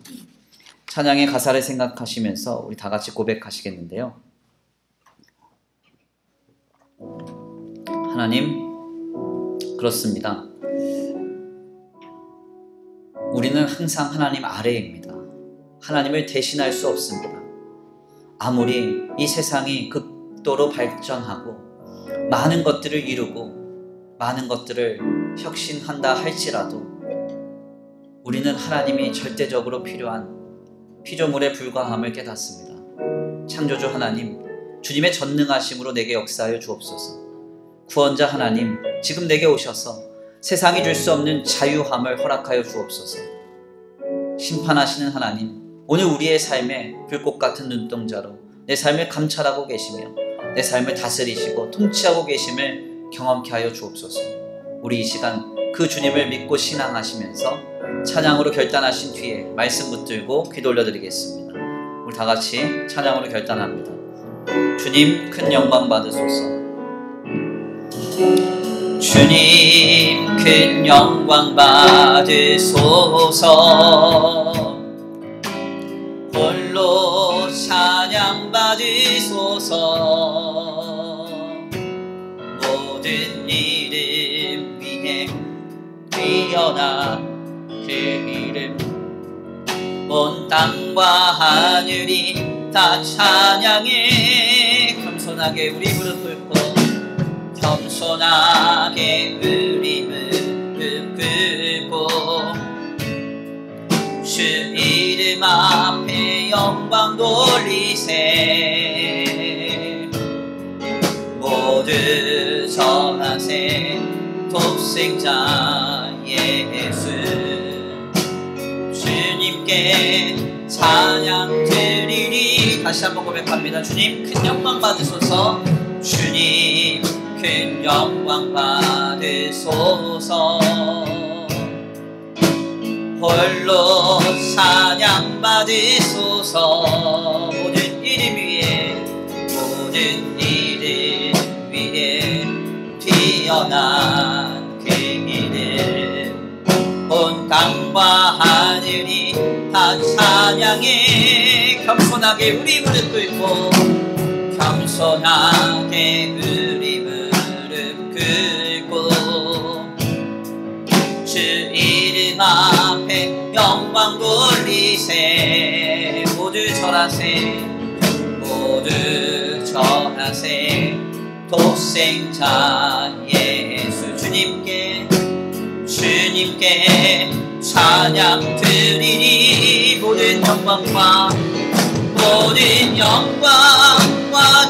찬양의 가사를 생각하시면서 우리 다 같이 고백하시겠는데요. 하나님, 그렇습니다. 우리는 항상 하나님 아래입니다. 하나님을 대신할 수 없습니다. 아무리 이 세상이 극도로 발전하고 많은 것들을 이루고 많은 것들을 혁신한다 할지라도 우리는 하나님이 절대적으로 필요한 피조물에 불과함을 깨닫습니다. 창조주 하나님, 주님의 전능하심으로 내게 역사하여 주옵소서. 구원자 하나님, 지금 내게 오셔서 세상이 줄 수 없는 자유함을 허락하여 주옵소서. 심판하시는 하나님, 오늘 우리의 삶에 불꽃 같은 눈동자로 내 삶을 감찰하고 계시며 내 삶을 다스리시고 통치하고 계심을 경험케 하여 주옵소서. 우리 이 시간 그 주님을 믿고 신앙하시면서 찬양으로 결단하신 뒤에 말씀 붙들고 기도 올려드리겠습니다. 우리 다 같이 찬양으로 결단합니다. 주님 큰 영광 받으소서. 주님 큰 영광 받으소서. 홀로 찬양 받으소서. 모든 이름 위에 뛰어난 그 이름, 온 땅과 하늘이 다 찬양해. 겸손하게 우리 무릎 꿇고 겸손하게 우리 무릎 꿇고 주 이름 앞에 영광 돌리세. 모두 전하세 독생자 예수. 주님께 찬양 드리리. 다시 한번 고백합니다. 주님 큰 영광 받으소서. 주님 큰 영광 받으소서. 홀로 찬양 받으소서. 모든 이름 위에 모든 이름 위에 뛰어난 그 이름, 온 땅과 하늘이 다 찬양해. 겸손하게 우리 무릎 꿇고 겸손하게 우리 무릎 꿇고 주 이름 앞에 영광 돌리세. 모두 절하세. 모두 절하세 독생자 예수. 주님께 찬양 드리니. 모든 영광과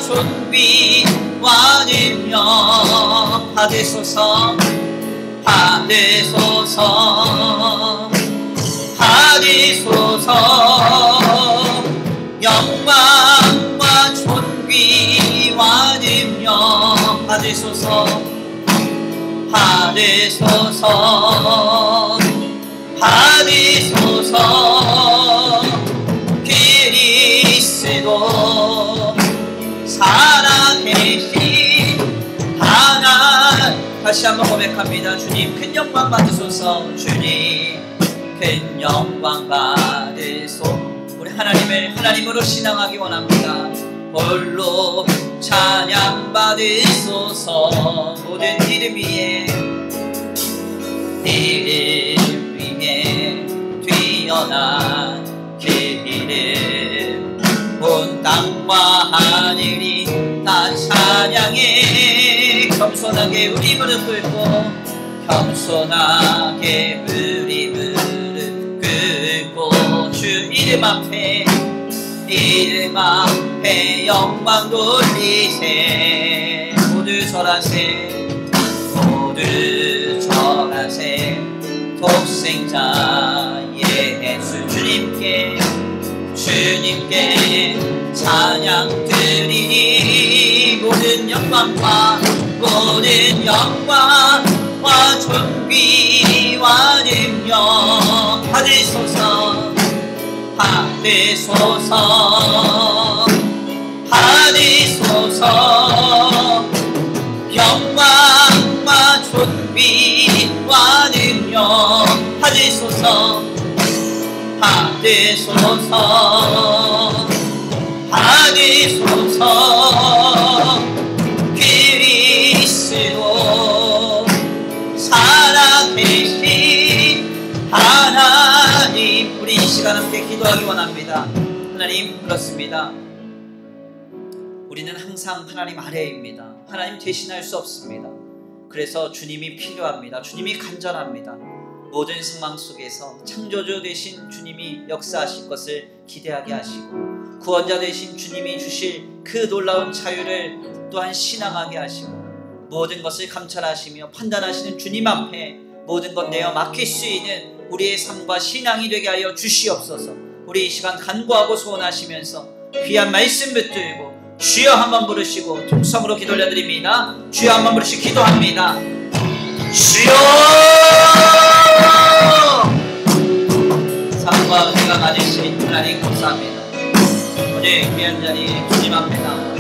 존귀와 능력 받으소서. 영광과 존귀와 능력 받으소서. 그리스도 살아계신 하나님. 다시 한번 고백합니다. 주님 큰 영광 받으소서. 주님 큰 영광 받으소서. 우리 하나님으로 신앙하기 원합니다. 홀로 찬양 받으소서. 모든 이름 위에 땅과 하늘이 다 찬양해. 겸손하게 우리 무릎 꿇고 겸손하게 우리 무릎 꿇고 주 이름 앞에 영광 돌리세. 모두 절하세. 모두 절하세. 독생자 예수 주님께 찬양 드리니 모든 영광과 존귀와 능력 받으소서. 영광과 존귀와 능력 받으소서. 그리스도 살아계신 하나님, 우리 이 시간 함께 기도하기 원합니다. 하나님, 그렇습니다. 우리는 항상 하나님 아래입니다. 하나님 대신할 수 없습니다. 그래서 주님이 필요합니다. 주님이 간절합니다. 모든 상황 속에서 창조주 되신 주님이 역사하실 것을 기대하게 하시고, 구원자 되신 주님이 주실 그 놀라운 자유를 또한 신앙하게 하시고, 모든 것을 감찰하시며 판단하시는 주님 앞에 모든 것 내어 맡길 수 있는 우리의 삶과 신앙이 되게 하여 주시옵소서. 우리 이 시간 간구하고 소원하시면서 귀한 말씀 붙들고 주여 한번 부르시고 통성으로 기도 올려드립니다. 주여 한번 부르시고 기도합니다. 주여! 삶과 은혜가 많으신 하나님 감사합니다. 오늘 귀한 자리에 주님 앞에 나와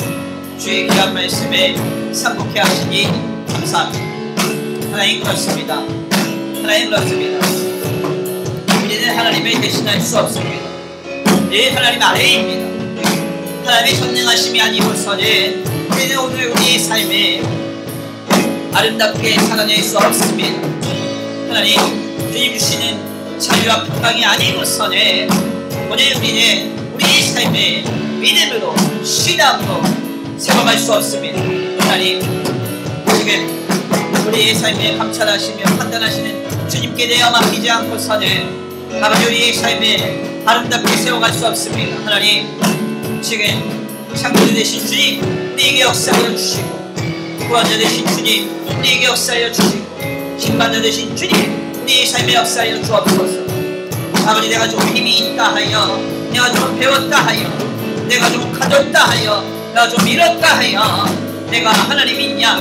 주의 귀한 말씀에 상복해 하시니 감사합니다. 하나님 그렇습니다. 하나님 그렇습니다. 우리는 하나님을 대신할 수 없습니다. 늘 하나님 아래입니다. 하나님의 전능하심이 아니고서는 우리는 오늘 우리의 삶에 아름답게 살아낼 수 없습니다. 하나님 주님 주시는 자유와 평강이 아니고서는 오늘 우리는 우리의 삶에 믿음으로 신앙으로 세워갈 수 없습니다. 하나님 지금 우리의 삶에 감찰하시며 판단하시는 주님께 내어 맡기지 않고서는 아버지 우리의 삶에 아름답게 세워갈 수 없습니다. 하나님 지금 창조주 되신 주님 우리에게 역사하여 주시고, 구원자 되신 주님 우리에게 역사하여 주시고, 심판자 되신 주님 우리의 삶에 역사하여 주옵소서. 아버지 내가 좀 힘이 있다 하여, 내가 좀 배웠다 하여, 내가 좀 가졌다 하여, 내가 좀 잃었다 하여 내가 하나님인 양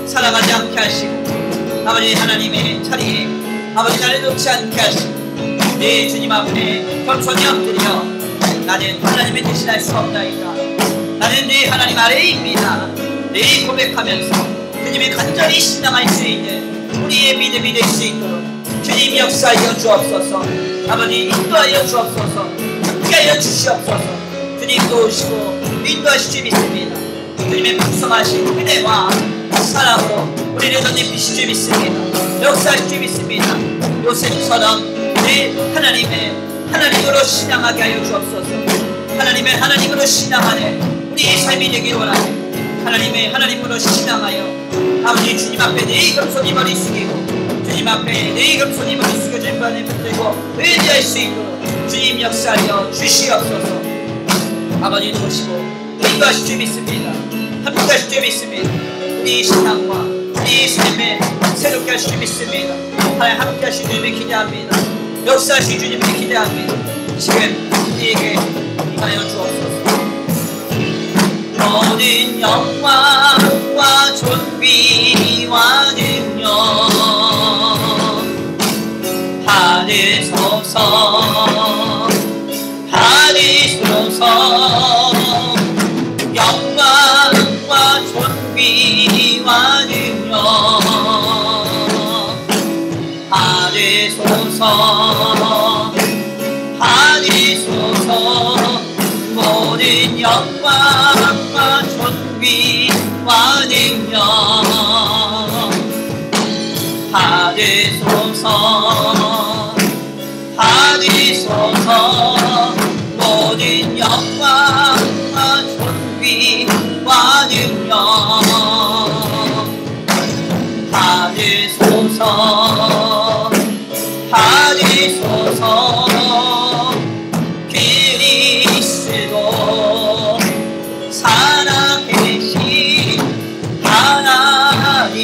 살아가지 않게 하시고, 아버지 하나님의 자리에 아버지 나를 놓지 않게 하시고, 내 주님 앞에 겸손히 엎드려 나는 하나님을 대신할 수 없나이다. 나는 내 하나님 아래입니다. 내 고백하면서 주님의 간절히 신앙할 수 있는 우리의 믿음이 될 수 있도록 주님 역사하여 주옵소서. 아버지 인도하여 주옵소서. 함께하여 주시옵소서. 주님 도우시고 인도하시지 믿습니다. 주님의 풍성하신 은혜와 사랑으로 우리를 덧입히시지 믿습니다. 역사하시지 믿습니다. 요셉처럼 내 하나님으로 신앙하게 하여 주옵소서. 하나님의 하나님으로 신앙하는 우리의 삶이 되길 원하는 하나님의 하나님으로 신앙하여 아버지 주님 앞에 내 겸손히 머리 숙이고, 주님 앞에 내 겸손히 머리 숙여 절반에 붙들고 의지할 수 있도록 주님 역사하여 주시옵소서. 아버지 도우시고 인도하실 줄 믿습니다. 함께하실 줄 믿습니다. 우리 신앙과 우리 삶에 새롭게 하실 줄 믿습니다. 하나님 함께하실 주님을 기대합니다. 역사하실 주님을 기대합니다. 지금 우리에게 임하여 주옵소서. 모든 영광과 존귀와 능력 받으소서. 영광과 존귀와 능력 받으소서. 모든 영광과 존귀와 능력 받으소서. 모든 영광과 존귀와 받으며 받으소서 받으소서 그리스도 살아계신 하나님.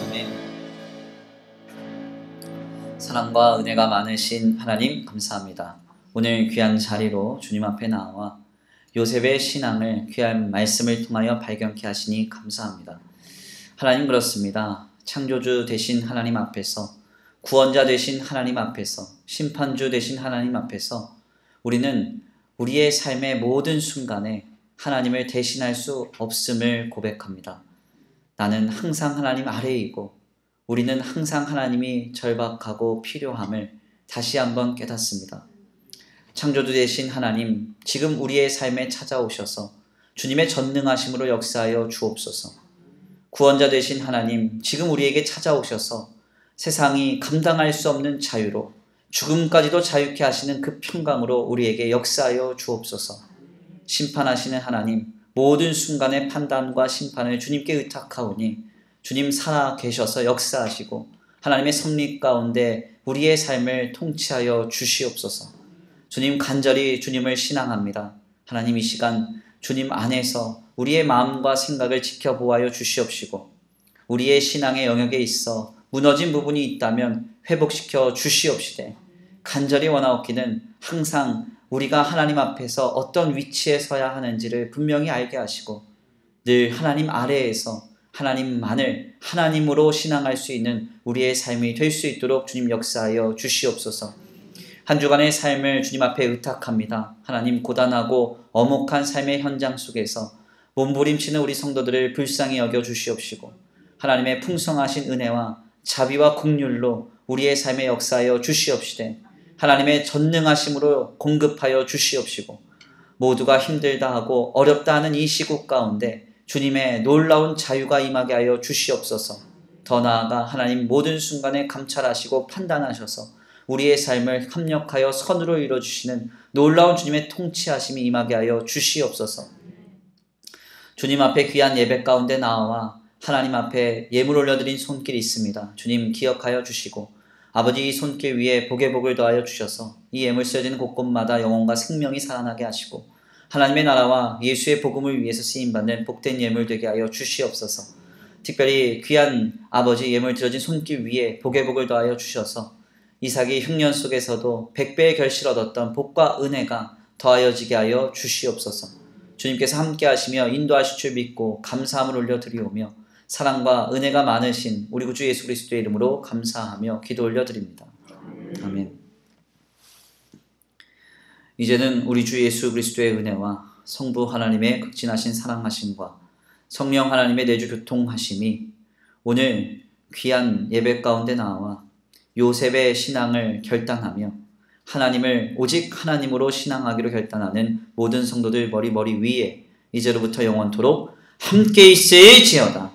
아멘. 사랑과 은혜가 많으신 하나님 감사합니다. 오늘 귀한 자리로 주님 앞에 나와 요셉의 신앙을 귀한 말씀을 통하여 발견케 하시니 감사합니다. 하나님, 그렇습니다. 창조주 되신 하나님 앞에서, 구원자 되신 하나님 앞에서, 심판주 되신 하나님 앞에서 우리는 우리의 삶의 모든 순간에 하나님을 대신할 수 없음을 고백합니다. 나는 항상 하나님 아래이고 우리는 항상 하나님이 절박하고 필요함을 다시 한번 깨닫습니다. 창조주 되신 하나님, 지금 우리의 삶에 찾아오셔서 주님의 전능하심으로 역사하여 주옵소서. 구원자 되신 하나님, 지금 우리에게 찾아오셔서 세상이 감당할 수 없는 자유로 죽음까지도 자유케 하시는 그 평강으로 우리에게 역사하여 주옵소서. 심판하시는 하나님, 모든 순간의 판단과 심판을 주님께 의탁하오니 주님 살아 계셔서 역사하시고 하나님의 섭리 가운데 우리의 삶을 통치하여 주시옵소서. 주님, 간절히 주님을 신앙합니다. 하나님, 이 시간 주님 안에서 우리의 마음과 생각을 지켜보아여 주시옵시고 우리의 신앙의 영역에 있어 무너진 부분이 있다면 회복시켜 주시옵시되 간절히 원하옵기는 항상 우리가 하나님 앞에서 어떤 위치에 서야 하는지를 분명히 알게 하시고 늘 하나님 아래에서 하나님만을 하나님으로 신앙할 수 있는 우리의 삶이 될 수 있도록 주님 역사하여 주시옵소서. 한 주간의 삶을 주님 앞에 의탁합니다. 하나님, 고단하고 엄혹한 삶의 현장 속에서 몸부림치는 우리 성도들을 불쌍히 여겨 주시옵시고 하나님의 풍성하신 은혜와 자비와 긍휼로 우리의 삶에 역사하여 주시옵시되 하나님의 전능하심으로 공급하여 주시옵시고 모두가 힘들다 하고 어렵다 하는 이 시국 가운데 주님의 놀라운 자유가 임하게 하여 주시옵소서. 더 나아가 하나님, 모든 순간에 감찰하시고 판단하셔서 우리의 삶을 합력하여 선으로 이루어주시는 놀라운 주님의 통치하심이 임하게 하여 주시옵소서. 주님 앞에 귀한 예배 가운데 나와 하나님 앞에 예물 올려드린 손길이 있습니다. 주님, 기억하여 주시고 아버지, 이 손길 위에 복의 복을 더하여 주셔서 이 예물 쓰여지는 곳곳마다 영혼과 생명이 살아나게 하시고 하나님의 나라와 예수의 복음을 위해서 쓰임받는 복된 예물 되게 하여 주시옵소서. 특별히 귀한 아버지 예물 드려진 손길 위에 복의 복을 더하여 주셔서 이삭이 흉년 속에서도 100배의 결실을 얻었던 복과 은혜가 더하여지게 하여 주시옵소서. 주님께서 함께 하시며 인도하실 줄 믿고 감사함을 올려드리오며 사랑과 은혜가 많으신 우리 구주 예수 그리스도의 이름으로 감사하며 기도 올려드립니다. 아멘. 이제는 우리 주 예수 그리스도의 은혜와 성부 하나님의 극진하신 사랑하심과 성령 하나님의 내주 교통하심이 오늘 귀한 예배 가운데 나와 요셉의 신앙을 결단하며 하나님을 오직 하나님으로 신앙하기로 결단하는 모든 성도들 머리 위에 이제로부터 영원토록 함께 있을지어다.